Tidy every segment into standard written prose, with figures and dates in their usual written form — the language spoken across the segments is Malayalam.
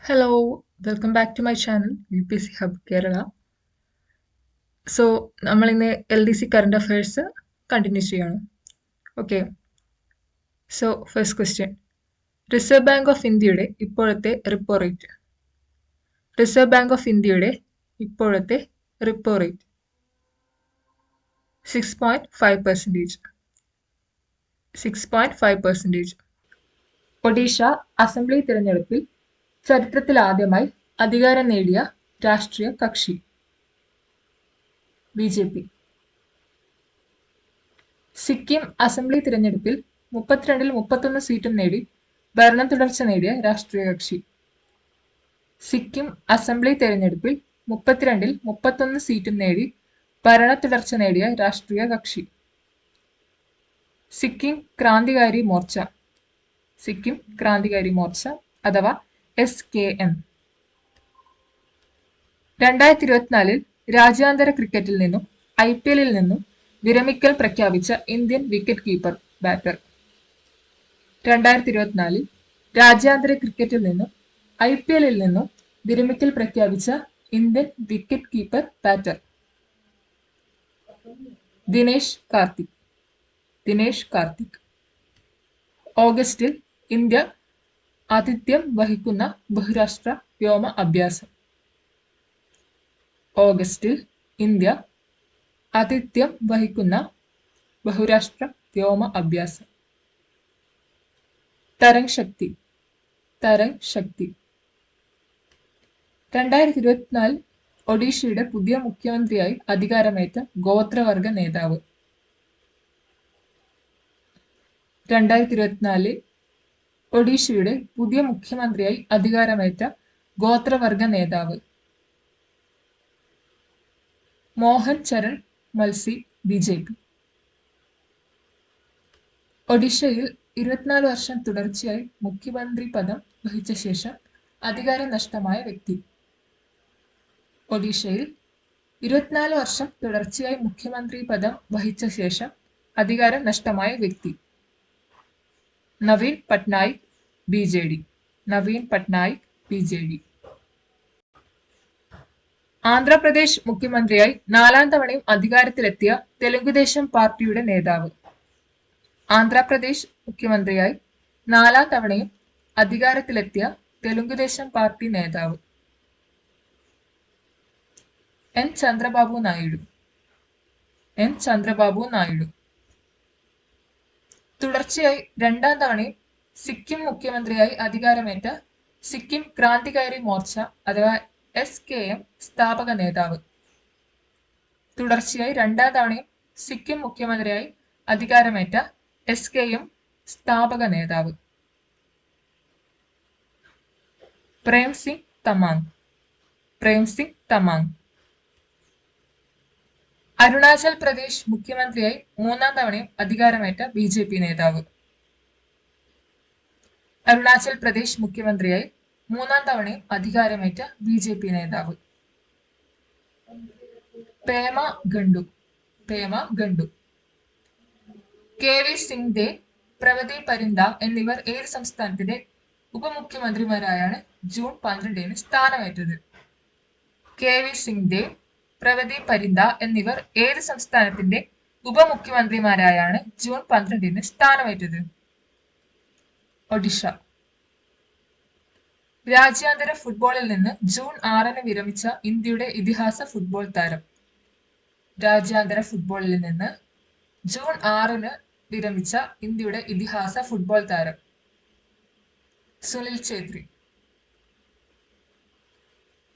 Hello, welcome back to my channel UPSC hub Kerala. So നമ്മൾ ഇന്ന് LDC കറണ്ട് അഫയേഴ്സ് കണ്ടിന്യൂ ചെയ്യാണ്. Okay, so first question, reserve bank of ഇന്ത്യയുടെ ഇപ്പോഴത്തെ repo rate. Reserve bank of ഇന്ത്യയുടെ ഇപ്പോഴത്തെ റിപ്പോ റേറ്റ് 6.5%. 6.5%. ഒഡീഷ അസംബ്ലി തിരഞ്ഞെടുപ്പിൽ ചരിത്രത്തിലാദ്യമായി അധികാരം നേടിയ രാഷ്ട്രീയ കക്ഷി BJP. സിക്കിം അസംബ്ലി തിരഞ്ഞെടുപ്പിൽ 32-ൽ 31 സീറ്റും നേടി ഭരണം തുടർച്ച നേടിയ രാഷ്ട്രീയ കക്ഷി. സിക്കിം അസംബ്ലി തെരഞ്ഞെടുപ്പിൽ 32-ൽ 31 സീറ്റും നേടി ഭരണ തുടർച്ച നേടിയ രാഷ്ട്രീയ കക്ഷി. സിക്കിം ക്രാന്തികാരി മോർച്ച. സിക്കിം ക്രാന്തികാരി മോർച്ച അഥവാ SKM. 2024-ൽ രാജ്യാന്തര ക്രിക്കറ്റിൽ നിന്നും IPL-ൽ നിന്നും വിരമിക്കൽ പ്രഖ്യാപിച്ച ഇന്ത്യൻ വിക്കറ്റ് കീപ്പർ ബാറ്റർ. 2024-ൽ രാജ്യാന്തര ക്രിക്കറ്റിൽ നിന്നും IPL-ൽ നിന്നും വിരമിക്കൽ പ്രഖ്യാപിച്ച Indian wicket keeper batter Dinesh Karthik. Dinesh Karthik. ഓഗസ്റ്റിൽ ഇന്ത്യ ആതിഥ്യം വഹിക്കുന്ന ബഹുരാഷ്ട്ര വ്യോമ അഭ്യാസം. ഓഗസ്റ്റിൽ ഇന്ത്യ ആതിഥ്യം വഹിക്കുന്ന ബഹുരാഷ്ട്ര വ്യോമ അഭ്യാസം. തരംഗ് ശക്തി. തരംഗ് ശക്തി. 2024 ഒഡീഷയുടെ പുതിയ മുഖ്യമന്ത്രിയായി അധികാരമേറ്റ ഗോത്രവർഗ നേതാവ്. 2024 ഒഡീഷയുടെ പുതിയ മുഖ്യമന്ത്രിയായി അധികാരമേറ്റ ഗോത്രവർഗ നേതാവ് മോഹൻ ചരൺ മൽസി BJP. ഒഡീഷയിൽ 24 വർഷം തുടർച്ചയായി മുഖ്യമന്ത്രി പദം വഹിച്ച ശേഷം അധികാരം നഷ്ടമായ വ്യക്തി. ഒഡീഷയിൽ 24 വർഷം തുടർച്ചയായി മുഖ്യമന്ത്രി പദം വഹിച്ച ശേഷം അധികാരം നഷ്ടമായ വ്യക്തി നവീൻ പട്നായിക് BJD. നവീൻ പട്നായിക് BJD. ആന്ധ്രാപ്രദേശ് മുഖ്യമന്ത്രിയായി 4ാം തവണയും അധികാരത്തിലെത്തിയ തെലുങ്കുദേശം പാർട്ടിയുടെ നേതാവ്. ആന്ധ്രാപ്രദേശ് മുഖ്യമന്ത്രിയായി 4ാം തവണയും അധികാരത്തിലെത്തിയ തെലുങ്കുദേശം പാർട്ടി നേതാവ് N. ചന്ദ്രബാബു നായിഡു. N. ചന്ദ്രബാബു നായിഡു. തുടർച്ചയായി 2ാം തവണയും സിക്കിം മുഖ്യമന്ത്രിയായി അധികാരമേറ്റ സിക്കിം ക്രാന്തികാരി മോർച്ച അഥവാ SKM സ്ഥാപക നേതാവ്. തുടർച്ചയായി 2ാം തവണയും സിക്കിം മുഖ്യമന്ത്രിയായി അധികാരമേറ്റ SKM സ്ഥാപക നേതാവ് പ്രേംസിംഗ് തമാങ്. പ്രേംസിംഗ് തമാങ്. അരുണാചൽ പ്രദേശ് മുഖ്യമന്ത്രിയായി 3ാം തവണയും അധികാരമേറ്റ BJP നേതാവ്. അരുണാചൽ പ്രദേശ് മുഖ്യമന്ത്രിയായി 3ാം തവണയും അധികാരമേറ്റ BJP നേതാവ് പേമ ഖണ്ഡു. പേമ ഖണ്ഡു. KV സിംഗ് ദേവ്, പ്രവതി പരിന്ദ എന്നിവർ ഏത് സംസ്ഥാനത്തിന്റെ ഉപമുഖ്യമന്ത്രിമാരായാണ് ജൂൺ 12-ന് സ്ഥാനമേറ്റത്? KV സിംഗ് ദേവ്, പ്രവതി പരിന്ദ എന്നിവർ ഏത് സംസ്ഥാനത്തിന്റെ ഉപമുഖ്യമന്ത്രിമാരായാണ് ജൂൺ 12-ന് സ്ഥാനമേറ്റത്? ഒഡീഷ. രാജ്യാന്തര ഫുട്ബോളിൽ നിന്ന് ജൂൺ 6-ന് വിരമിച്ച ഇന്ത്യയുടെ ഇതിഹാസ ഫുട്ബോൾ താരം. രാജ്യാന്തര ഫുട്ബോളിൽ നിന്ന് ജൂൺ 6-ന് വിരമിച്ച ഇന്ത്യയുടെ ഇതിഹാസ ഫുട്ബോൾ താരം സുനിൽ ഛേത്രി.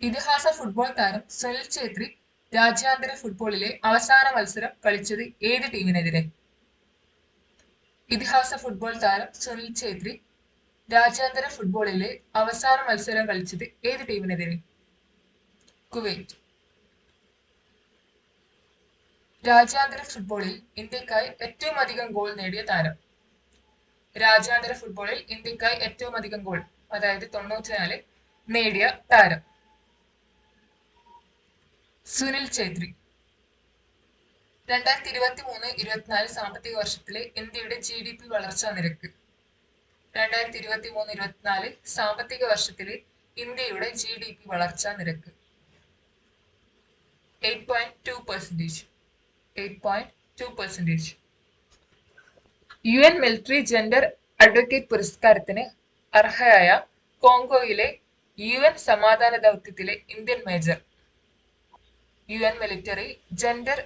ഇതിഹാസ ഫുട്ബോൾ താരം സുനിൽ ഛേത്രി രാജ്യാന്തര ഫുട്ബോളിലെ അവസാന മത്സരം കളിച്ചത് ഏത് ടീമിനെതിരെ? ഇതിഹാസ ഫുട്ബോൾ താരം സുനിൽ ഛേത്രി രാജ്യാന്തര ഫുട്ബോളിലെ അവസാന മത്സരം കളിച്ചത് ഏത് ടീമിനെതിരെ? കുവൈറ്റ്. രാജ്യാന്തര ഫുട്ബോളിൽ ഇന്ത്യക്കായി ഏറ്റവും അധികം ഗോൾ നേടിയ താരം. രാജ്യാന്തര ഫുട്ബോളിൽ ഇന്ത്യക്കായി ഏറ്റവും അധികം ഗോൾ, അതായത് 94 നേടിയ താരം സുനിൽ ഛേത്രി. 2023-24 സാമ്പത്തിക വർഷത്തിലെ ഇന്ത്യയുടെ GDP വളർച്ചാ നിരക്ക്. 2023-24 സാമ്പത്തിക വർഷത്തിലെ ഇന്ത്യയുടെ GDP വളർച്ചാ നിരക്ക്? 8.2%. 8.2%. UN മിലിറ്ററി ജെൻഡർ അഡ്വക്കേറ്റ് പുരസ്കാരത്തിന് അർഹയായ കോങ്കോയിലെ UN സമാധാന ദൗത്യത്തിലെ Indian major. UN military gender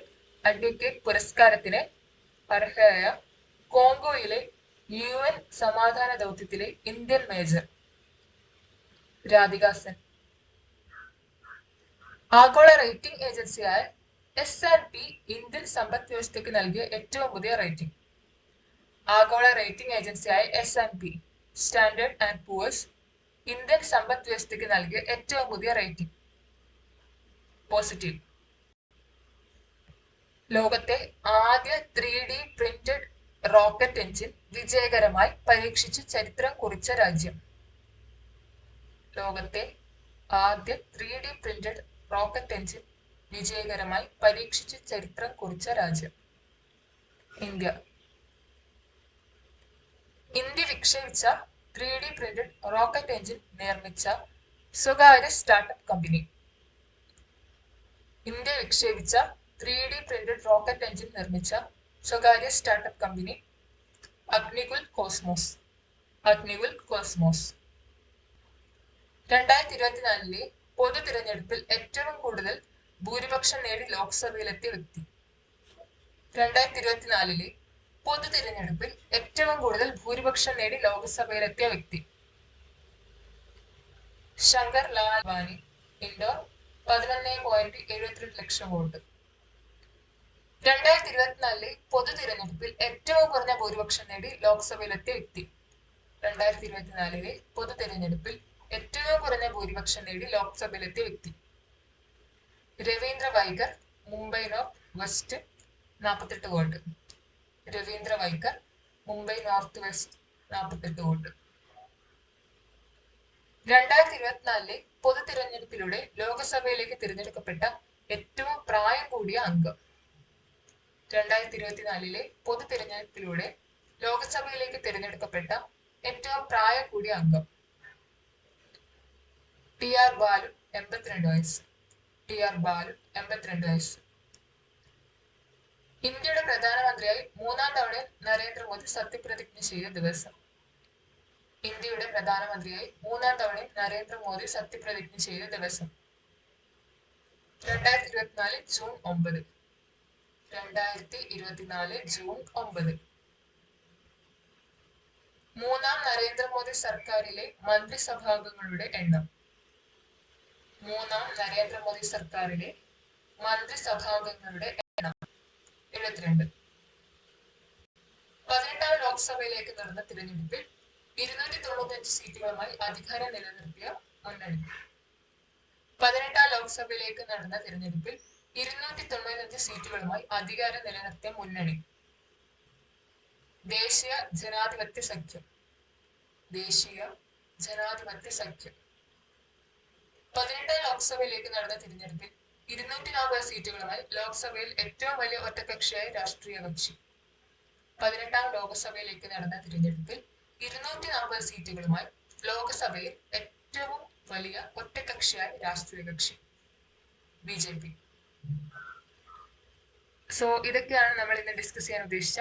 advocate പുരസ്കാരത്തിന് അർഹയായ കോങ്കോയിലെ UN സമാധാന ദൗത്യത്തിലെ ഇന്ത്യൻ മേജർ. രാധിക സെൻ. ആഗോള റേറ്റിംഗ് ഏജൻസിയായ S&P ഇന്ത്യൻ സമ്പദ് വ്യവസ്ഥയ്ക്ക് നൽകിയ ഏറ്റവും പുതിയ റേറ്റിംഗ്. ആഗോള റേറ്റിംഗ് ഏജൻസിയായ S&P standard and Poor's Indian സമ്പദ് വ്യവസ്ഥയ്ക്ക് നൽകിയ ഏറ്റവും പുതിയ റേറ്റിംഗ് പോസിറ്റീവ്. ലോകത്തെ ആദ്യ 3D പ്രിന്റഡ് റോക്കറ്റ് എഞ്ചിൻ വിജയകരമായി പരീക്ഷിച്ച് ചരിത്രം കുറിച്ച രാജ്യം. ലോകത്തെ ആദ്യ 3D പ്രിന്റഡ് റോക്കറ്റ് എഞ്ചിൻ വിജയകരമായി പരീക്ഷിച്ച് ചരിത്രം കുറിച്ച രാജ്യം ഇന്ത്യ. ഇന്ത്യ വിക്ഷേപിച്ച 3D പ്രിന്റഡ് റോക്കറ്റ് എഞ്ചിൻ നിർമ്മിച്ച സ്വകാര്യ സ്റ്റാർട്ടപ്പ് കമ്പനി. ഇന്ത്യ വിക്ഷേപിച്ച 3D പ്രിന്റഡ് റോക്കറ്റ് എഞ്ചിൻ നിർമ്മിച്ച സ്വകാര്യ സ്റ്റാർട്ടപ്പ് കമ്പനി അഗ്നികുൽ കോസ്മോസ്. അഗ്നികുൽ കോസ്മോസ്. 2024 പൊതു തിരഞ്ഞെടുപ്പിൽ ഏറ്റവും കൂടുതൽ ഭൂരിപക്ഷം നേടി ലോക്സഭയിലെത്തിയ വ്യക്തി. 2024 പൊതു തിരഞ്ഞെടുപ്പിൽ ഏറ്റവും കൂടുതൽ ഭൂരിപക്ഷം നേടി ലോക്സഭയിലെത്തിയ വ്യക്തി ശങ്കർ ലാൽ വാനി. ഇൻഡോർ 11.72 ലക്ഷം വോട്ട്. 2024 പൊതു തിരഞ്ഞെടുപ്പിൽ ഏറ്റവും കുറഞ്ഞ ഭൂരിപക്ഷം നേടി ലോക്സഭയിലെത്തിയ വ്യക്തി. 2024 പൊതു തിരഞ്ഞെടുപ്പിൽ ഏറ്റവും കുറഞ്ഞ ഭൂരിപക്ഷം നേടി ലോക്സഭയിലെത്തിയ വ്യക്തി Ravindra Waikar, Mumbai north west 48 vote. Ravindra Waikar, Mumbai north west 48 vote. 2024 പൊതു തിരഞ്ഞെടുപ്പിലൂടെ ലോക്സഭയിലേക്ക് തിരഞ്ഞെടുക്കപ്പെട്ട ഏറ്റവും പ്രായം കൂടിയ അംഗം. 2024 പൊതു തിരഞ്ഞെടുപ്പിലൂടെ ലോക്സഭയിലേക്ക് തിരഞ്ഞെടുക്കപ്പെട്ട ഏറ്റവും പ്രായം കൂടിയ അംഗം TR ബാലു 82 വയസ്സ്. TR ബാലു 82 വയസ്സ്. ഇന്ത്യയുടെ പ്രധാനമന്ത്രിയായി മൂന്നാം തവണ നരേന്ദ്രമോദി സത്യപ്രതിജ്ഞ ചെയ്ത ദിവസം. ഇന്ത്യയുടെ പ്രധാനമന്ത്രിയായി മൂന്നാം തവണ നരേന്ദ്രമോദി സത്യപ്രതിജ്ഞ ചെയ്ത ദിവസം 2024 ജൂൺ 9. 2024 ജൂൺ 9. മൂന്നാം നരേന്ദ്രമോദി സർക്കാരിലെ മന്ത്രിസഭാംഗങ്ങളുടെ എണ്ണം. മൂന്നാം നരേന്ദ്രമോദി സർക്കാരിലെ മന്ത്രിസഭാംഗങ്ങളുടെ എണ്ണം 72. 18ാം ലോക്സഭയിലേക്ക് നടന്ന തിരഞ്ഞെടുപ്പിൽ 295 സീറ്റുകളുമായി അധികാരം നിലനിർത്തിയ മുന്നണി. 18ാം ലോക്സഭയിലേക്ക് നടന്ന തിരഞ്ഞെടുപ്പിൽ 295 സീറ്റുകളുമായി അധികാരം നിലനിർത്തിയ മുന്നണി ദേശീയ ജനാധിപത്യ സഖ്യം. ദേശീയ ജനാധിപത്യ സഖ്യം. 18ാം ലോക്സഭയിലേക്ക് നടന്ന തിരഞ്ഞെടുപ്പിൽ 240 സീറ്റുകളുമായി ലോക്സഭയിൽ ഏറ്റവും വലിയ ഒറ്റകക്ഷിയായ രാഷ്ട്രീയ കക്ഷി. 18ാം ലോക്സഭയിലേക്ക് നടന്ന തിരഞ്ഞെടുപ്പിൽ 240 സീറ്റുകളുമായി ലോക്സഭയിൽ ഏറ്റവും വലിയ ഒറ്റകക്ഷിയായ രാഷ്ട്രീയ കക്ഷി BJP. സോ ഇതൊക്കെയാണ് നമ്മൾ ഇന്ന് ഡിസ്കസ് ചെയ്യാൻ ഉദ്ദേശിച്ച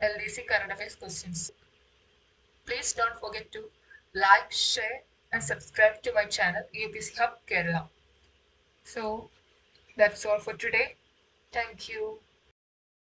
LDC current affairs questions. Please don't forget to like, share and subscribe to my channel UPSC Hub Kerala. So that's all for today. Thank you.